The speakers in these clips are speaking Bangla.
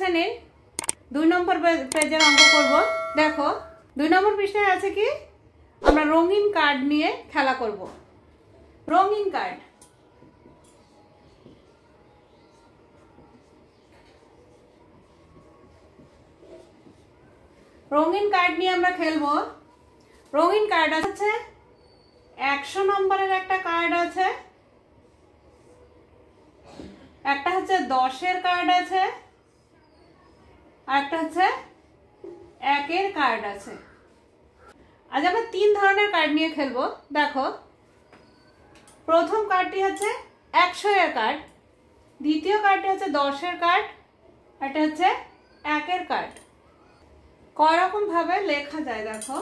শ্রেণীর 2 নম্বর পেজের অঙ্ক করব। দেখো 2 নম্বর পৃষ্ঠায় আছে কি, আমরা রঙিন কার্ড নিয়ে খেলা করব। রঙিন কার্ড, রঙিন কার্ড নিয়ে আমরা খেলবো। রঙিন কার্ড আছে 100 নম্বরের একটা কার্ড আছে, একটা হচ্ছে 10-এর কার্ড আছে, আর একটা হচ্ছে 1-এর কার্ড আছে। আজ আমরা 3 ধরনের কার্ড নিয়ে খেলবো। দেখো প্রথম কার্ডটি হচ্ছে 100-এর কার্ড, দ্বিতীয় কার্ডটি হচ্ছে 10-এর কার্ড, এটা হচ্ছে 1-এর কার্ড। কয় রকম ভাবে লেখা যায় দেখো।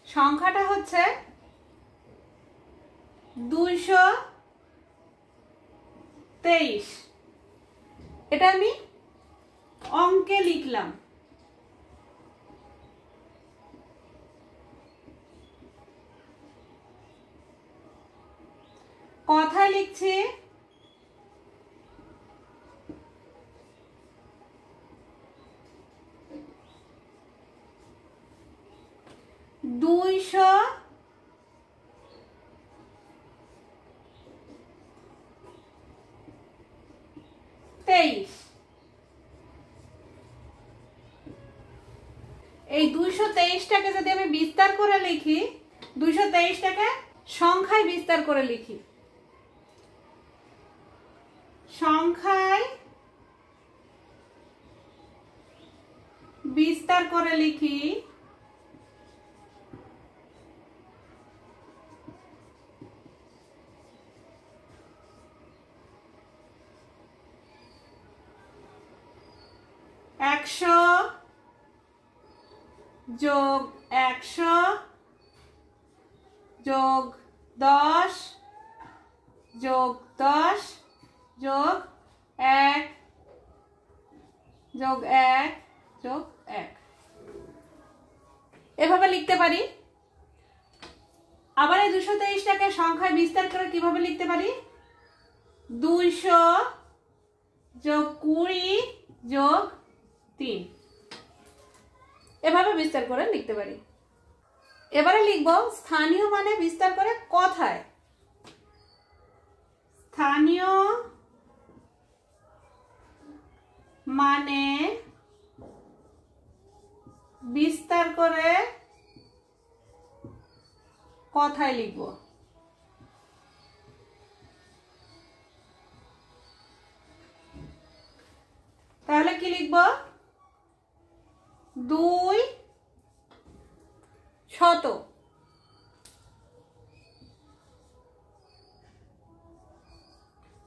সংখ্যাটা হচ্ছে 223। এটা আমি অঙ্কে লিখলাম। কথায় লিখছি 223। এই 223টাকে যদি আমি বিস্তার করে লিখি, 223টাকে সংখ্যায় বিস্তার করে লিখি, সংখ্যায় বিস্তার করে লিখি, একশো যোগ 100 যোগ 10 যোগ 10 যোগ 1 যোগ 1 যোগ 1, এভাবে লিখতে পারি। আবার এই 223টাকে সংখ্যায় বিস্তার করে কিভাবে লিখতে পারি, 200 যোগ 20 যোগ 3, এভাবে বিস্তার করে লিখতে পারি। এবারে লিখব স্থানীয় মানে বিস্তার করে কথায়। স্থানীয় মানে বিস্তার করে কথায় লিখব। তাহলে কি লিখব, 200,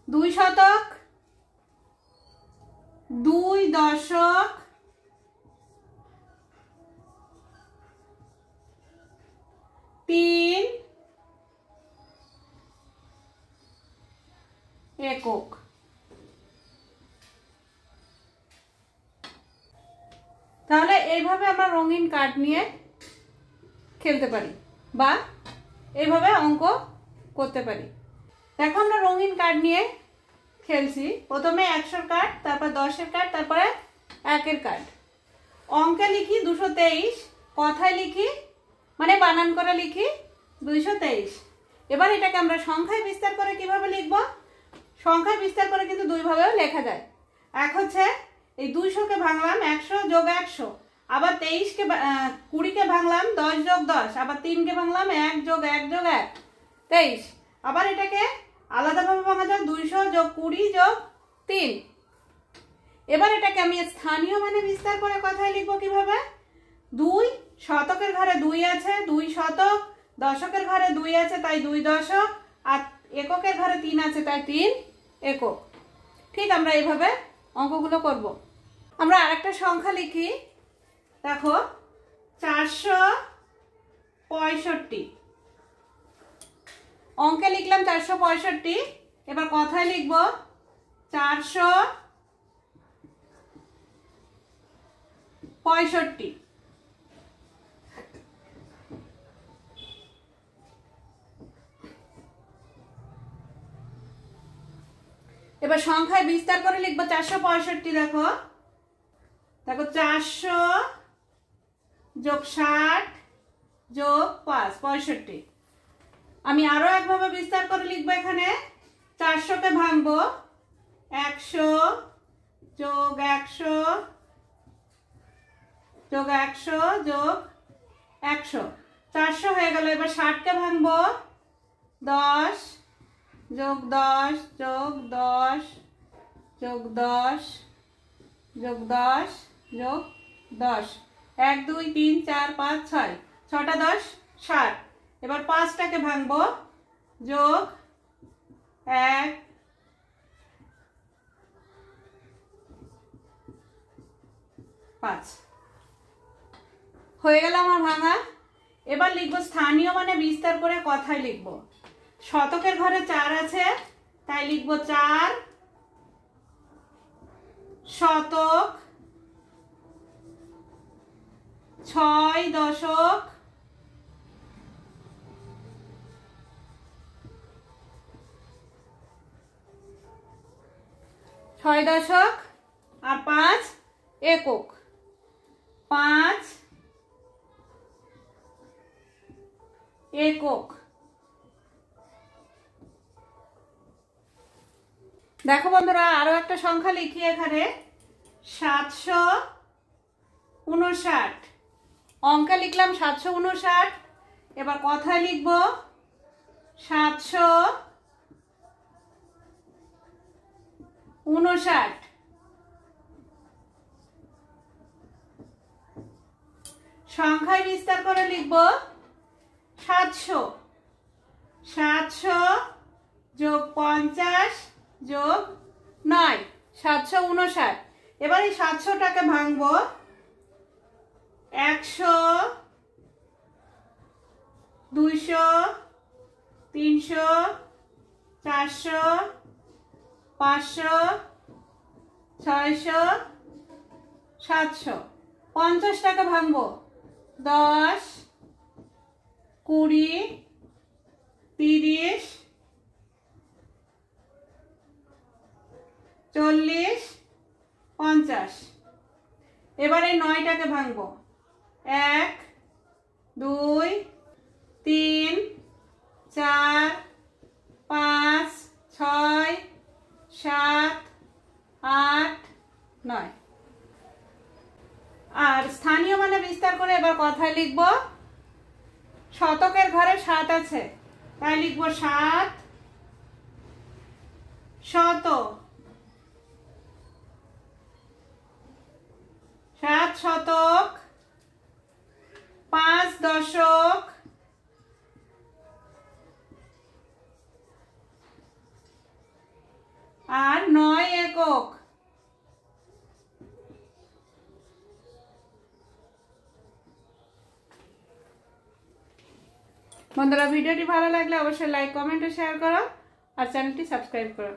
2 শতক, 2 দশক, 3 একক। তাহলে এইভাবে আমরা রঙিন কার্ড নিয়ে খেলতে পারি বা এইভাবে অঙ্ক করতে পারি। দেখো আমরা রঙিন কার্ড নিয়ে খেলছি। প্রথমে 100-এর কার্ড, তারপর 10-এর কার্ড, তারপরে 1-এর কার্ড। অঙ্কে লিখি 223, কথায় লিখি মানে বানান করে লিখি 223। এবার এটাকে আমরা সংখ্যায় বিস্তার করে কিভাবে লিখব, সংখ্যায় বিস্তার করে কিন্তু 2 ভাবেও লেখা যায়। এক হচ্ছে এই 200কে ভাঙলাম 100 যোগ 100, আবার 20কে ভাঙলাম 10 যোগ 10, আবার 3কে ভাঙলাম 1 যোগ 1 যোগ 1, 23। আবার এটাকে আলাদাভাবে ভাঙা যায় 200 যোগ 20 যোগ 3। এবার এটাকে আমি স্থানীয় মানে বিস্তার করে কথায় লিখবো কিভাবে, 2 শতকের ঘরে 2 আছে, 2 শতক, দশকের ঘরে 2 আছে তাই 2 দশক, আর এককের ঘরে 3 আছে তাই 3 একক। ঠিক আমরা এইভাবে অঙ্কগুলো করব। আমরা আরেকটা সংখ্যা লিখি। দেখো 465, অঙ্কে লিখলাম 465, এবার কথায় লিখব 465। এবার সংখ্যায় বিস্তার করে লিখবো 465। দেখো দেখো 400 যোগ 60 যোগ 5 65। আমি আরো একভাবে বিস্তার করে লিখবো। এখানে 400কে ভাঙবো 100 যোগ 100 যোগ 100 যোগ 100, 400 হয়ে গেল। এবার 60কে ভাঙবো 10 যোগ 10 যোগ 10 যোগ 10 যোগ 10 যোগ 10, 1 2 3 4 5 6, 6টা 10 60। এবার 5টাকে ভাঙবো যোগ 1 5 হয়ে গেল আমার ভাঙা। এবার লিখবো স্থানীয় মানে বিস্তার করে কথায় লিখবো। শতকের ঘরে 4 আছে, তাই লিখবো 4 শতক, 6 দশক, 6 দশক আর 5 একক, 5 একক। দেখো বন্ধুরা, আরো একটা সংখ্যা লিখি এখানে 759। অঙ্কে লিখলাম 759, এবার কথায় লিখবো 759। সংখ্যায় বিস্তার করে লিখবো 700, 700 যোগ 50 যোগ 9, 759। এবার এই 700টাকে ভাঙবো 100 200 300 400 500 600 700। 50টাকে ভাঙবো 10 20 30 40 50। এবার এই 9টাকে ভাঙবো 1 2 3 4 5 6 7 8 9। আর স্থানীয় মানে বিস্তার করে এবার কথায় লিখবো। শতকের ঘরে 7 আছে, তাই লিখবো 7 শত, 7 শতক, 5 দশক, আর 9 একক। বন্ধুরা, ভিডিওটি ভালো লাগলে অবশ্যই লাইক কমেন্ট ও শেয়ার করো আর চ্যানেলটি সাবস্ক্রাইব করো।